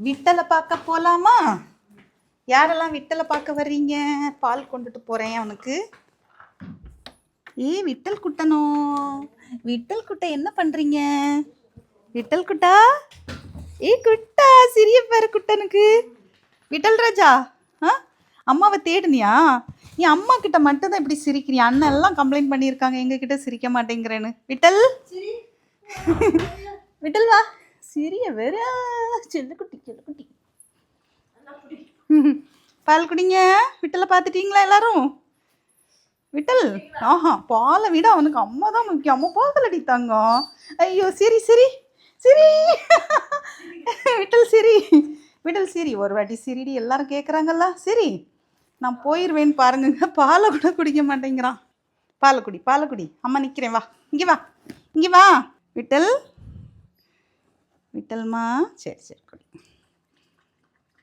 விட்டலை பார்க்க போகலாமா? யாரெல்லாம் விட்டலை பார்க்க வர்றீங்க? பால் கொண்டுட்டு போகிறேன் அவனுக்கு. விட்டல் குட்டனோ, விட்டல் குட்டை என்ன பண்ணுறீங்க? விட்டல் குட்டா, குட்டா சிறிய பேர் குட்டனுக்கு. விட்டல் ராஜா, அம்மாவை தேடுனியா? நீ அம்மா கிட்ட மட்டும் தான் இப்படி சிரிக்கிறியா? அண்ணன் எல்லாம் கம்ப்ளைண்ட் பண்ணியிருக்காங்க எங்ககிட்ட சிரிக்க மாட்டேங்கிறேன்னு. விட்டல், விட்டல் வா, சிறிய வேற செல்லக்குட்டி செல்லக்குட்டி. பால் குடிங்க. விட்டலை பார்த்துட்டீங்களா எல்லாரும்? விட்டல், பாலை விட அவனுக்கு அம்மா தான் முக்கியம். அம்மா பால் அடித்தாங்க. ஐயோ சிரி சிரி சிரி. விட்டல் சிரி, விட்டல் சிரி, ஒரு வாட்டி சிரிடி, எல்லாரும் கேட்குறாங்கல்ல. சரி நான் போயிடுவேன்னு பாருங்க. பாலை கூட குடிக்க மாட்டேங்கிறான். பாலை குடி, பாலை குடி. அம்மா நிற்கிறேன், வா இங்கே வா, இங்கே வா. விட்டல், விட்டல்மா, சரி சரி.